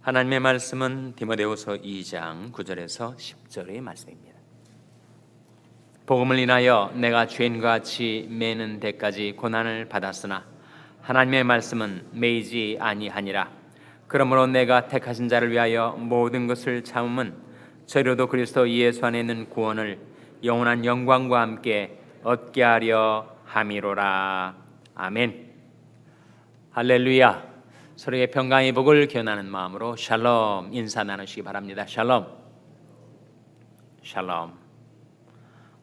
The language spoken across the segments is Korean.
하나님의 말씀은 디모데후서 2장 9절에서 10절의 말씀입니다. 복음을 인하여 내가 죄인과 같이 매는 데까지 고난을 받았으나 하나님의 말씀은 매이지 아니하니라. 그러므로 내가 택하신 자를 위하여 모든 것을 참음은 저희로도 그리스도 예수 안에 있는 구원을 영원한 영광과 함께 얻게 하려 함이로라. 아멘. 할렐루야. 서로의 평강의 복을 기원하는 마음으로 샬롬 인사 나누시기 바랍니다. 샬롬. 샬롬.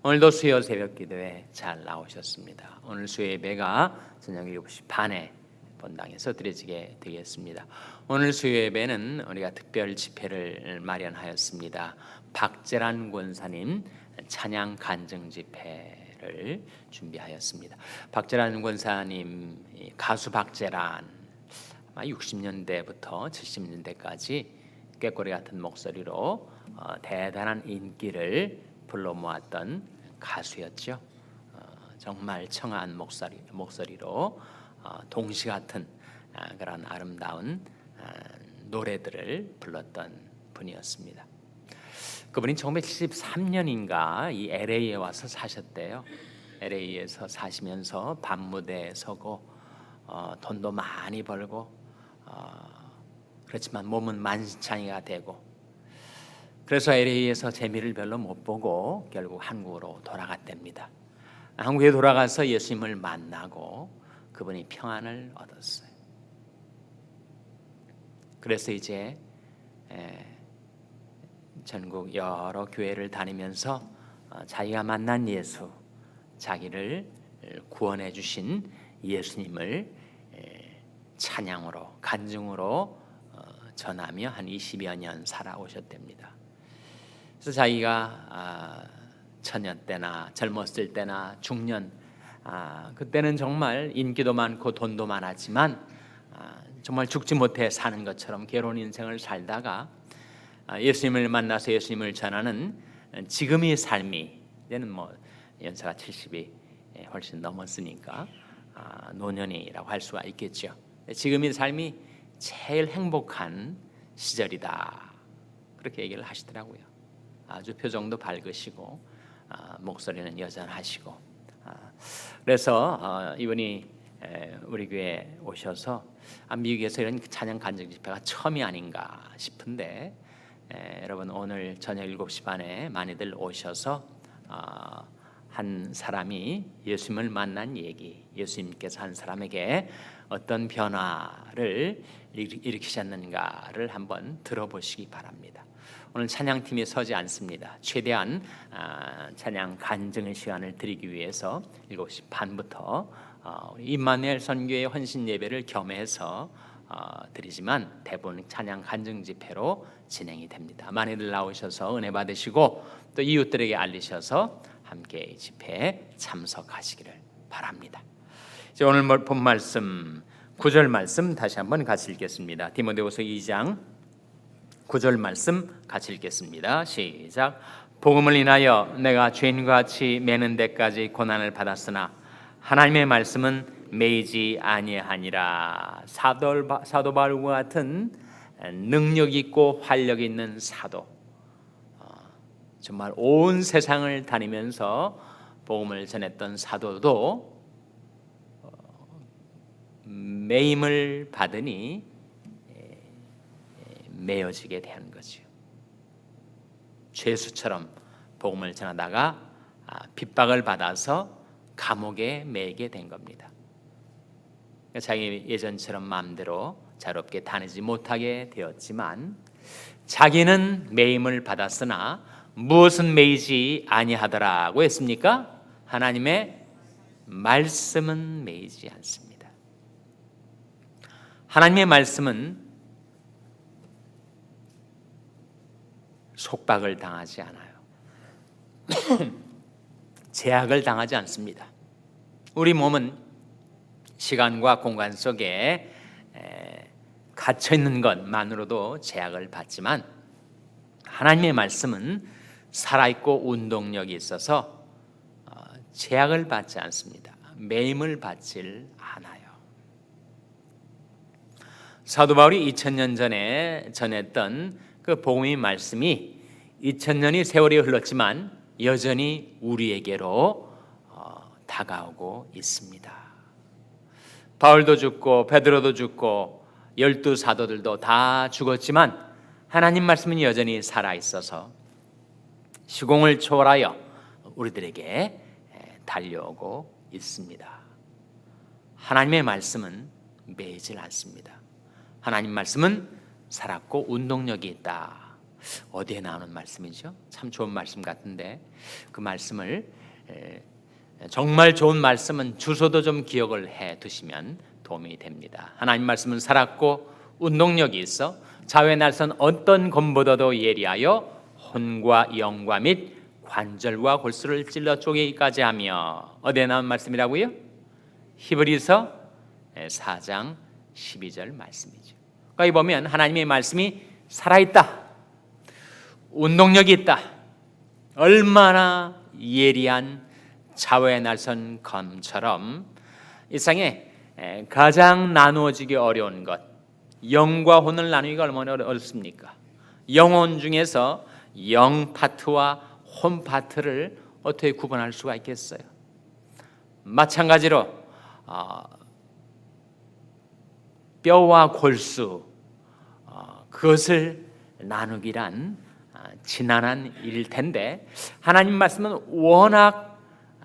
오늘도 수요 새벽 기도에 잘 나오셨습니다. 오늘 수요 예배가 저녁 7시 반에 본당에서 드려지게 되겠습니다. 오늘 수요 예배는 우리가 특별 집회를 마련하였습니다. 박재란 권사님 찬양 간증 집회를 준비하였습니다. 박재란 권사님, 가수 박재란 60년대부터 70년대까지 꾀꼬리 같은 목소리로 대단한 인기를 불러 모았던 가수였죠. 정말 청아한 목소리로 동시 같은 그런 아름다운 노래들을 불렀던 분이었습니다. 그분이 1973년인가 이 LA에 와서 사셨대요. LA에서 사시면서 밤무대에 서고 돈도 많이 벌고 그렇지만 몸은 만신창이가 되고, 그래서 LA에서 재미를 별로 못 보고 결국 한국으로 돌아갔답니다. 한국에 돌아가서 예수님을 만나고 그분이 평안을 얻었어요. 그래서 이제 전국 여러 교회를 다니면서 자기가 만난 예수, 자기를 구원해 주신 예수님을 찬양으로 간증으로 전하며 한 20여 년 살아오셨답니다. 그래서 자기가 처녀 때나 젊었을 때나 중년, 그때는 정말 인기도 많고 돈도 많았지만 정말 죽지 못해 사는 것처럼 괴로운 인생을 살다가 예수님을 만나서 예수님을 전하는 지금의 삶이, 이제는 연세가 70이 훨씬 넘었으니까 노년이라고 할 수가 있겠죠. 지금의 삶이 제일 행복한 시절이다, 그렇게 얘기를 하시더라고요. 아주 표정도 밝으시고 목소리는 여전하시고, 그래서 이분이 우리 교회에 오셔서 미국에서 이런 찬양 간증 집회가 처음이 아닌가 싶은데, 여러분 오늘 저녁 7시 반에 많이들 오셔서 한 사람이 예수님을 만난 얘기, 예수님께서 한 사람에게 어떤 변화를 일으키셨는가를 한번 들어보시기 바랍니다. 오늘 찬양팀이 서지 않습니다. 최대한 찬양 간증의 시간을 드리기 위해서 7시 반부터 임마누엘 선교의 헌신 예배를 겸해서 드리지만 대부분 찬양 간증 집회로 진행이 됩니다. 많이들 나오셔서 은혜 받으시고 또 이웃들에게 알리셔서 함께 집회에 참석하시기를 바랍니다. 이제 오늘 본 말씀 9절 말씀 다시 한번 같이 읽겠습니다. 디모데후서 2장 9절 말씀 같이 읽겠습니다. 시작. 복음을 인하여 내가 죄인과 같이 매는 데까지 고난을 받았으나 하나님의 말씀은 매이지 아니하니라. 사도 바울과 같은 능력 있고 활력 있는 사도, 정말 온 세상을 다니면서 복음을 전했던 사도도 매임을 받으니 매어지게 된 거죠. 죄수처럼 복음을 전하다가 핍박을 받아서 감옥에 매이게 된 겁니다. 자기 예전처럼 마음대로 자유롭게 다니지 못하게 되었지만, 자기는 매임을 받았으나 무엇은 매이지 아니하더라고 했습니까? 하나님의 말씀은 매이지 않습니다. 하나님의 말씀은 속박을 당하지 않아요. 제약을 당하지 않습니다. 우리 몸은 시간과 공간 속에 갇혀 있는 것만으로도 제약을 받지만, 하나님의 말씀은 살아있고 운동력이 있어서 제약을 받지 않습니다. 매임을 받질 않아요. 사도 바울이 2000년 전에 전했던 그 복음의 말씀이 2000년이 세월이 흘렀지만 여전히 우리에게로 다가오고 있습니다. 바울도 죽고 베드로도 죽고 12 사도들도 다 죽었지만 하나님 말씀은 여전히 살아있어서 시공을 초월하여 우리들에게 달려오고 있습니다. 하나님의 말씀은 매질 않습니다. 하나님 말씀은 살았고 운동력이 있다. 어디에 나오는 말씀이죠? 참 좋은 말씀 같은데 그 말씀을 정말 좋은 말씀은 주소도 좀 기억을 해 두시면 도움이 됩니다. 하나님 말씀은 살았고 운동력이 있어 자외 날선 어떤 검보다도 예리하여 혼과 영과 및 관절과 골수를 찔러 쪼개기까지 하며 어디에 나온 말씀이라고요? 히브리서 4장 12절 말씀이죠. 거기 보면 하나님의 말씀이 살아있다, 운동력이 있다, 얼마나 예리한 자외 날선 검처럼 이 세상에 가장 나누어지기 어려운 것, 영과 혼을 나누기가 얼마나 어렵습니까? 영혼 중에서 영 파트와 혼 파트를 어떻게 구분할 수가 있겠어요? 마찬가지로 뼈와 골수 그것을 나누기란 지난한 일일 텐데 하나님 말씀은 워낙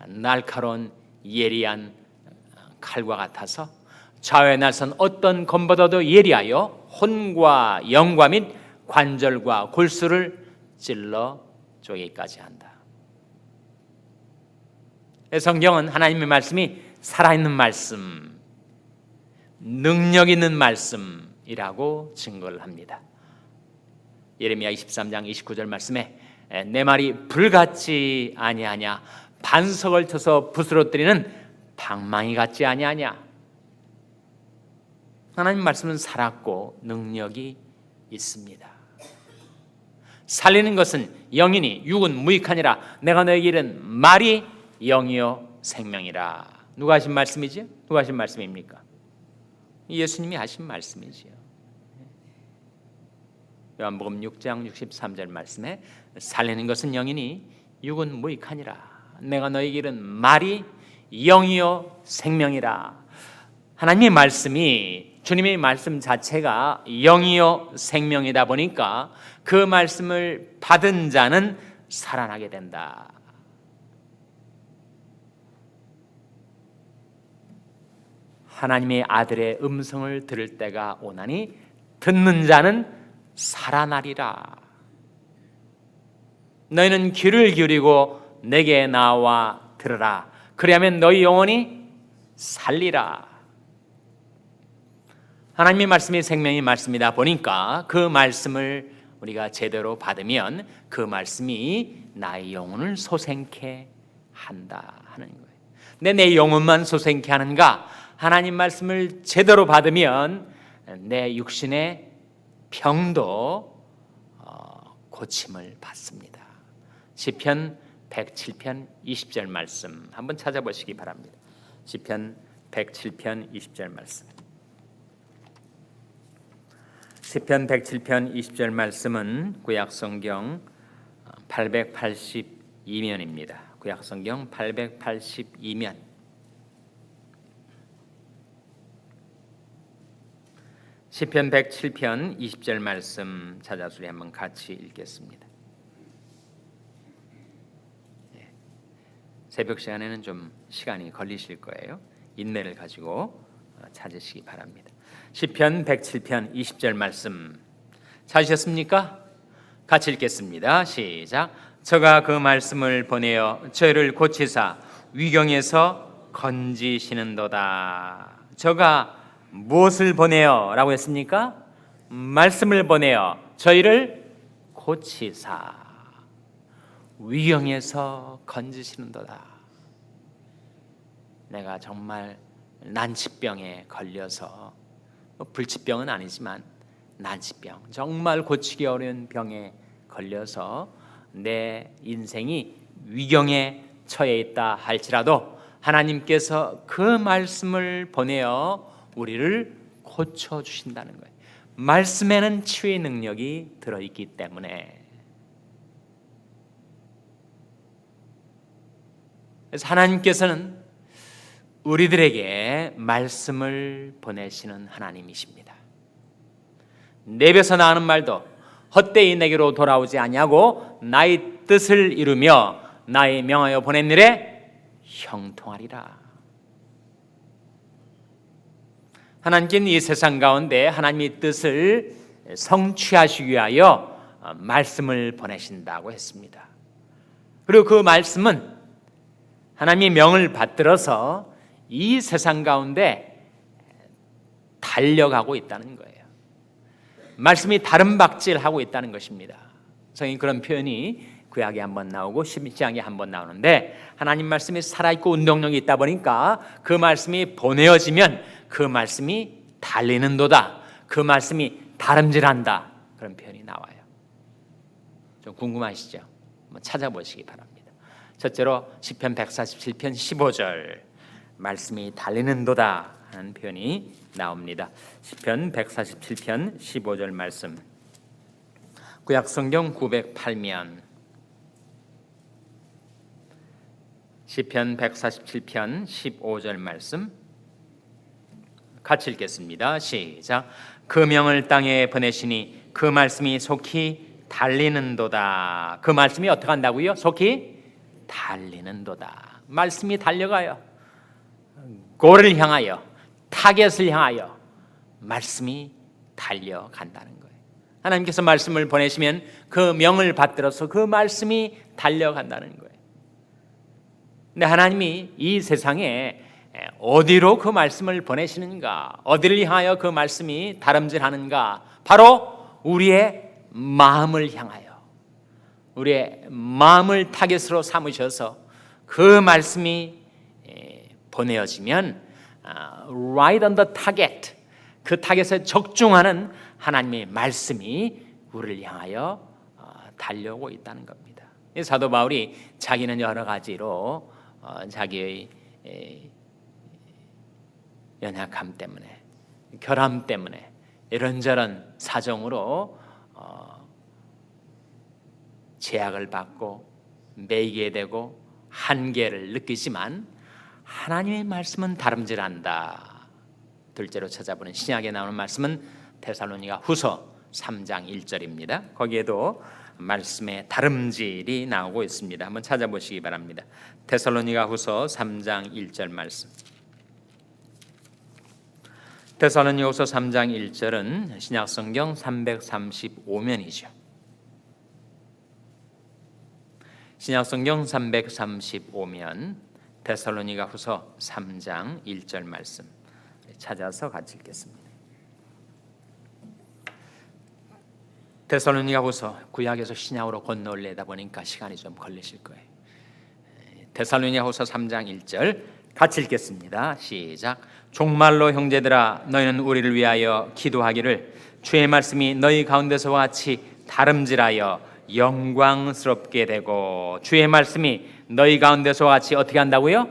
날카로운 예리한 칼과 같아서 좌우에 날선 어떤 검보다도 예리하여 혼과 영과 및 관절과 골수를 찔러 쪼개기까지 한다. 성경은 하나님의 말씀이 살아있는 말씀, 능력 있는 말씀이라고 증거를 합니다. 예레미야 23장 29절 말씀에 내 말이 불같지 아니하냐, 반석을 쳐서 부스러뜨리는 방망이 같지 아니하냐. 하나님 말씀은 살았고 능력이 있습니다. 살리는 것은 영이니 육은 무익하니라. 내가 너에게 이른 말이 영이요 생명이라. 누가 하신 말씀이지? 누가 하신 말씀입니까? 예수님이 하신 말씀이지요. 요한복음 6장 63절 말씀에 살리는 것은 영이니 육은 무익하니라. 내가 너에게 이른 말이 영이요 생명이라. 하나님의 말씀이, 주님의 말씀 자체가 영이요 생명이다 보니까 그 말씀을 받은 자는 살아나게 된다. 하나님의 아들의 음성을 들을 때가 오나니 듣는 자는 살아나리라. 너희는 귀를 기울이고 내게 나와 들으라. 그리하면 너희 영혼이 살리라. 하나님의 말씀이 생명의 말씀이다 보니까 그 말씀을 우리가 제대로 받으면 그 말씀이 나의 영혼을 소생케 한다 하는 거예요. 근데 내 영혼만 소생케 하는가? 하나님 말씀을 제대로 받으면 내 육신의 병도 고침을 받습니다. 시편 107편 20절 말씀 한번 찾아보시기 바랍니다. 시편 107편 20절 말씀. 시편 107편 20절 말씀은 구약성경 882면입니다. 구약성경 882면. 시편 107편 20절 말씀 찾아서 우리 한번 같이 읽겠습니다. 새벽 시간에는 좀 시간이 걸리실 거예요. 인내를 가지고 찾으시기 바랍니다. 시편 107편 20절 말씀 찾으셨습니까? 같이 읽겠습니다. 시작. 저가 그 말씀을 보내어 저희를 고치사 위경에서 건지시는도다. 저가 무엇을 보내어 라고 했습니까? 말씀을 보내어 저희를 고치사 위경에서 건지시는도다. 내가 정말 난치병에 걸려서 불치병은 아니지만 난치병, 정말 고치기 어려운 병에 걸려서 내 인생이 위경에 처해 있다 할지라도 하나님께서 그 말씀을 보내어 우리를 고쳐주신다는 거예요. 말씀에는 치유의 능력이 들어있기 때문에, 그래서 하나님께서는 우리들에게 말씀을 보내시는 하나님이십니다. 내 입에서 나오는 말도 헛되이 내게로 돌아오지 아니하고 나의 뜻을 이루며 나의 명하여 보낸 일에 형통하리라. 하나님께는 이 세상 가운데 하나님의 뜻을 성취하시기 위하여 말씀을 보내신다고 했습니다. 그리고 그 말씀은 하나님의 명을 받들어서 이 세상 가운데 달려가고 있다는 거예요. 말씀이 다름박질하고 있다는 것입니다. 성경 그런 표현이 구약에 한번 나오고 신약에 한번 나오는데, 하나님 말씀이 살아있고 운동력이 있다 보니까 그 말씀이 보내어지면 그 말씀이 달리는도다, 그 말씀이 다름질한다, 그런 표현이 나와요. 좀 궁금하시죠? 한번 찾아보시기 바랍니다. 첫째로 시편 147편 15절 말씀이 달리는도다 하는 표현이 나옵니다. 시편 147편 15절 말씀, 구약성경 908면 시편 147편 15절 말씀 같이 읽겠습니다. 시작. 그 명을 땅에 보내시니 그 말씀이 속히 달리는도다. 그 말씀이 어떻게 한다고요? 속히 달리는도다. 말씀이 달려가요. 골을 향하여, 타겟을 향하여 말씀이 달려간다는 거예요. 하나님께서 말씀을 보내시면 그 명을 받들어서 그 말씀이 달려간다는 거예요. 근데 하나님이 이 세상에 어디로 그 말씀을 보내시는가, 어디를 향하여 그 말씀이 다름질하는가? 바로 우리의 마음을 향하여, 우리의 마음을 타겟으로 삼으셔서 그 말씀이 보내어지면 right on the target, 그 타겟에 적중하는 하나님의 말씀이 우리를 향하여 달려오고 있다는 겁니다. 사도 바울이 자기는 여러 가지로 자기의 연약함 때문에, 결함 때문에, 이런저런 사정으로 제약을 받고 매이게 되고 한계를 느끼지만 하나님의 말씀은 다름질한다. 둘째로 찾아보는 신약에 나오는 말씀은 데살로니가 후서 3장 1절입니다. 거기에도 말씀의 다름질이 나오고 있습니다. 한번 찾아보시기 바랍니다. 데살로니가 후서 3장 1절 말씀. 데살로니가 후서 3장 1절은 신약성경 335면이죠. 신약성경 335면 데살로니가 후서 3장 1절 말씀 찾아서 같이 읽겠습니다. 데살로니가 후서 구약에서 신약으로 건너올려다 보니까 시간이 좀 걸리실 거예요. 데살로니가 후서 3장 1절 같이 읽겠습니다. 시작. 종말로 형제들아 너희는 우리를 위하여 기도하기를 주의 말씀이 너희 가운데서와 같이 다름질하여 영광스럽게 되고, 주의 말씀이 너희 가운데서와 같이 어떻게 한다고요?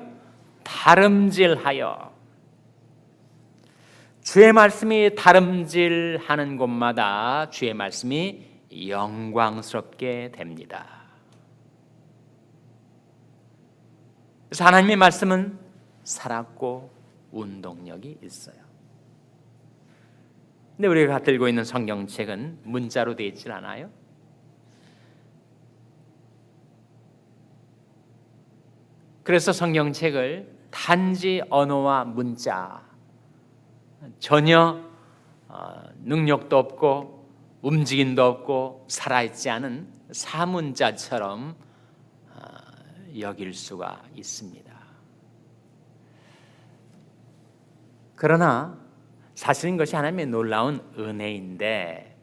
다름질하여. 주의 말씀이 다름질하는 곳마다 주의 말씀이 영광스럽게 됩니다. 그래서 하나님의 말씀은 살았고 운동력이 있어요. 근데 우리가 들고 있는 성경책은 문자로 되어 있질 않아요. 그래서 성경책을 단지 언어와 문자, 전혀 능력도 없고 움직임도 없고 살아있지 않은 사문자처럼 여길 수가 있습니다. 그러나 사실은 것이 하나님의 놀라운 은혜인데,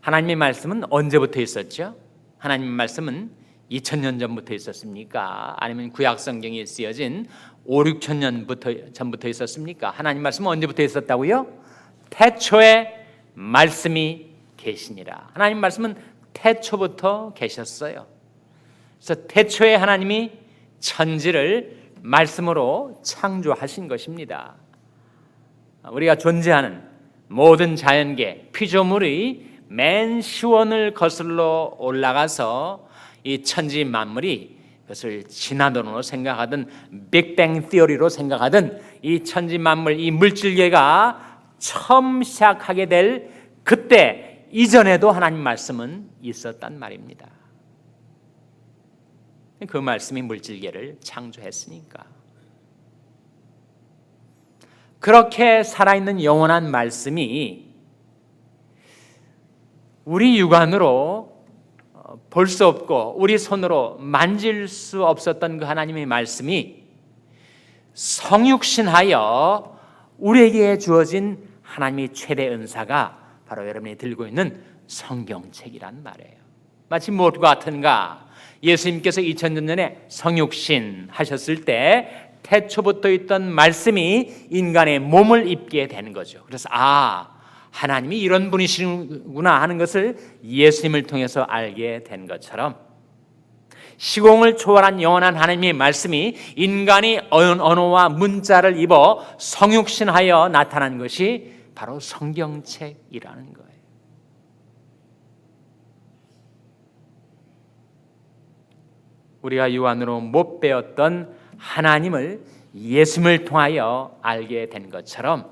하나님의 말씀은 언제부터 있었죠? 하나님의 말씀은 2000년 전부터 있었습니까? 아니면 구약 성경에 쓰여진 5, 6천 년 전부터 있었습니까? 하나님 말씀은 언제부터 있었다고요? 태초에 말씀이 계시니라. 하나님 말씀은 태초부터 계셨어요. 그래서 태초에 하나님이 천지를 말씀으로 창조하신 것입니다. 우리가 존재하는 모든 자연계 피조물의 맨 시원을 거슬러 올라가서 이 천지 만물이 그것을 진화론으로 생각하든 빅뱅 티어리로 생각하든 이 천지 만물, 이 물질계가 처음 시작하게 될 그때 이전에도 하나님 말씀은 있었단 말입니다. 그 말씀이 물질계를 창조했으니까. 그렇게 살아있는 영원한 말씀이 우리 육안으로 볼 수 없고 우리 손으로 만질 수 없었던 그 하나님의 말씀이 성육신하여 우리에게 주어진 하나님의 최대 은사가 바로 여러분이 들고 있는 성경책이란 말이에요. 마치 무엇과 같은가? 예수님께서 2000년 전에 성육신 하셨을 때 태초부터 있던 말씀이 인간의 몸을 입게 되는 거죠. 그래서 하나님이 이런 분이시구나 하는 것을 예수님을 통해서 알게 된 것처럼 시공을 초월한 영원한 하나님의 말씀이 인간이 언어와 문자를 입어 성육신하여 나타난 것이 바로 성경책이라는 거예요. 우리가 유한으로 못 배웠던 하나님을 예수님을 통하여 알게 된 것처럼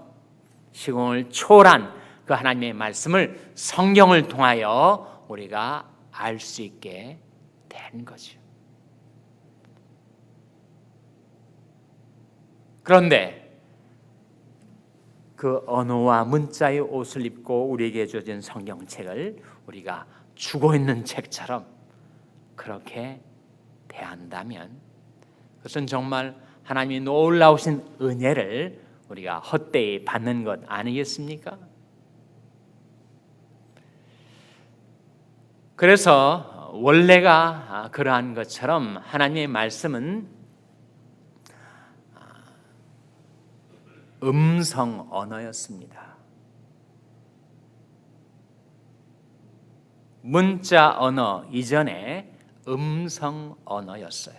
시공을 초월한 그 하나님의 말씀을 성경을 통하여 우리가 알 수 있게 된 거죠. 그런데 그 언어와 문자의 옷을 입고 우리에게 주어진 성경책을 우리가 주고 있는 책처럼 그렇게 대한다면 그것은 정말 하나님이 놀라우신 은혜를 우리가 헛되이 받는 것 아니겠습니까? 그래서 원래가 그러한 것처럼 하나님의 말씀은 음성 언어였습니다. 문자 언어 이전에 음성 언어였어요.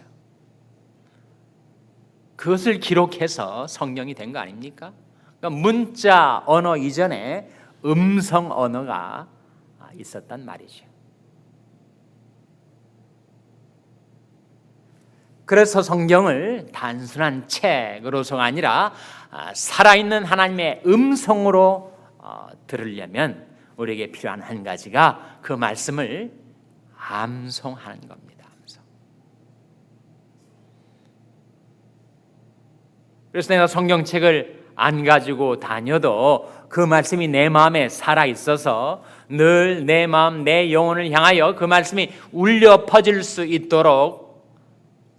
그것을 기록해서 성경이 된 거 아닙니까? 그러니까 문자 언어 이전에 음성 언어가 있었단 말이죠. 그래서 성경을 단순한 책으로서가 아니라 살아있는 하나님의 음성으로 들으려면 우리에게 필요한 한 가지가 그 말씀을 암송하는 겁니다. 암송. 그래서 내가 성경책을 안 가지고 다녀도 그 말씀이 내 마음에 살아 있어서 늘 내 마음, 내 영혼을 향하여 그 말씀이 울려 퍼질 수 있도록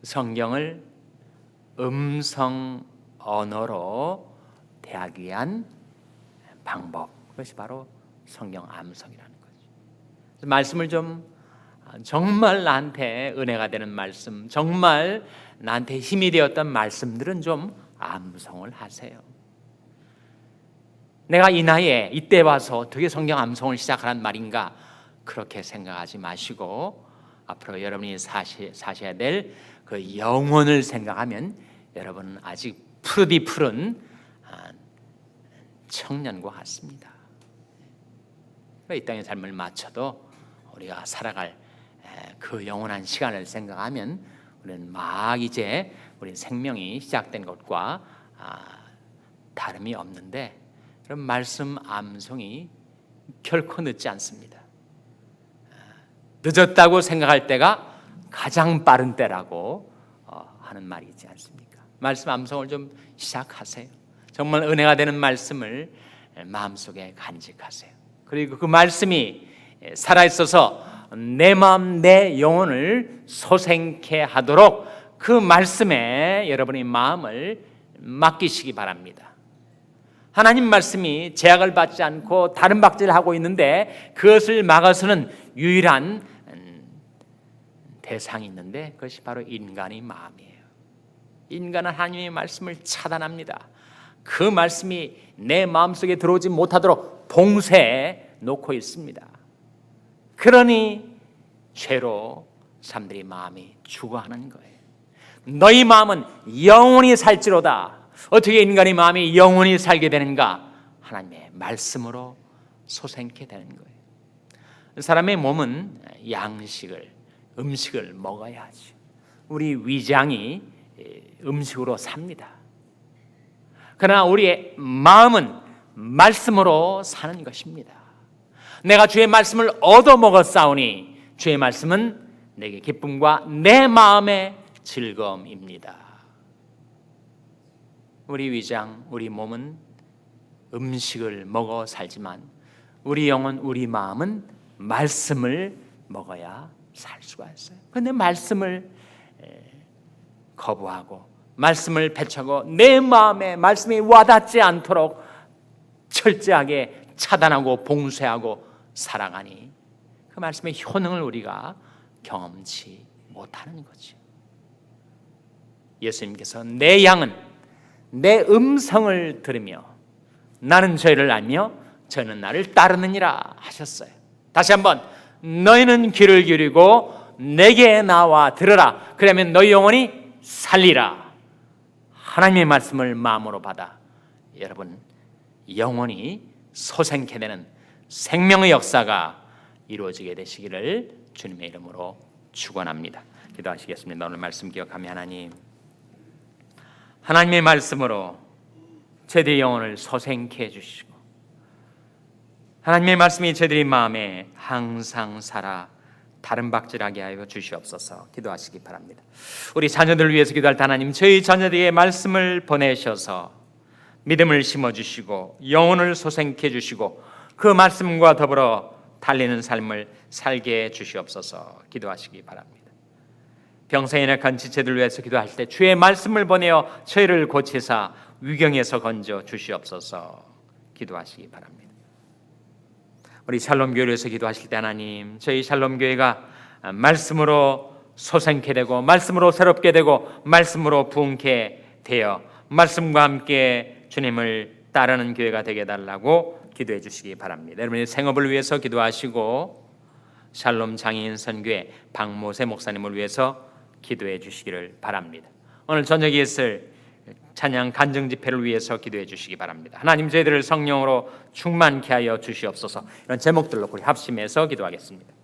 성경을 음성 언어로 대하기 위한 방법, 그것이 바로 성경 암송이라는 거죠. 말씀을 좀 정말 나한테 은혜가 되는 말씀, 정말 나한테 힘이 되었던 말씀들은 좀 암송을 하세요. 내가 이 나이에 이때 와서 어떻게 성경 암송을 시작하란 말인가 그렇게 생각하지 마시고 앞으로 여러분이 사셔야 될 그 영혼을 생각하면 여러분은 아직 푸르디 푸른 청년과 같습니다. 이 땅의 삶을 마쳐도 우리가 살아갈 그 영원한 시간을 생각하면 우리는 막 이제 우리 생명이 시작된 것과 다름이 없는데 그런 말씀 암송이 결코 늦지 않습니다. 늦었다고 생각할 때가 가장 빠른 때라고 하는 말이 있지 않습니까? 말씀 암송을 좀 시작하세요. 정말 은혜가 되는 말씀을 마음속에 간직하세요. 그리고 그 말씀이 살아있어서 내 마음 내 영혼을 소생케 하도록 그 말씀에 여러분의 마음을 맡기시기 바랍니다. 하나님 말씀이 제약을 받지 않고 다른 박질을 하고 있는데 그것을 막아서는 유일한 대상이 있는데 그것이 바로 인간의 마음이에요. 인간은 하나님의 말씀을 차단합니다. 그 말씀이 내 마음속에 들어오지 못하도록 봉쇄해 놓고 있습니다. 그러니 죄로 사람들의 마음이 죽어가는 거예요. 너희 마음은 영원히 살지로다. 어떻게 인간의 마음이 영원히 살게 되는가? 하나님의 말씀으로 소생케 되는 거예요. 사람의 몸은 음식을 먹어야 하죠. 우리 위장이 음식으로 삽니다. 그러나 우리의 마음은 말씀으로 사는 것입니다. 내가 주의 말씀을 얻어먹었사오니 주의 말씀은 내게 기쁨과 내 마음의 즐거움입니다. 우리 위장, 우리 몸은 음식을 먹어 살지만 우리 영혼, 우리 마음은 말씀을 먹어야 살 수가 있어요. 그런데 말씀을 거부하고 말씀을 배척하고 내 마음에 말씀이 와닿지 않도록 철저하게 차단하고 봉쇄하고 살아가니 그 말씀의 효능을 우리가 경험치 못하는 거죠. 예수님께서 내 양은 내 음성을 들으며 나는 저희를 알며 저는 나를 따르느니라 하셨어요. 다시 한번 너희는 귀를 기울이고 내게 나와 들으라. 그러면 너희 영혼이 살리라. 하나님의 말씀을 마음으로 받아 여러분 영혼이 소생케 되는 생명의 역사가 이루어지게 되시기를 주님의 이름으로 축원합니다. 기도하시겠습니다. 오늘 말씀 기억하며 하나님의 말씀으로 저희들의 영혼을 소생케 해주시고 하나님의 말씀이 저희들의 마음에 항상 살아 다름박질하게 하여 주시옵소서. 기도하시기 바랍니다. 우리 자녀들을 위해서 기도할 때 하나님 저희 자녀들에게 말씀을 보내셔서 믿음을 심어주시고 영혼을 소생케 해주시고 그 말씀과 더불어 달리는 삶을 살게 해주시옵소서. 기도하시기 바랍니다. 병상에 낙한 지체들 위해서 기도할 때 주의 말씀을 보내어 저희를 고치사 위경에서 건져 주시옵소서. 기도하시기 바랍니다. 우리 샬롬교회를 위해서 기도하실 때 하나님 저희 샬롬교회가 말씀으로 소생케 되고 말씀으로 새롭게 되고 말씀으로 부흥케 되어 말씀과 함께 주님을 따르는 교회가 되게 해달라고 기도해 주시기 바랍니다. 여러분의 생업을 위해서 기도하시고 샬롬 장애인 선교회 박모세 목사님을 위해서 기도해 주시기를 바랍니다. 오늘 저녁에 있을 찬양 간증 집회를 위해서 기도해 주시기 바랍니다. 하나님 저희들을 성령으로 충만케 하여 주시옵소서. 이런 제목들로 우리 합심해서 기도하겠습니다.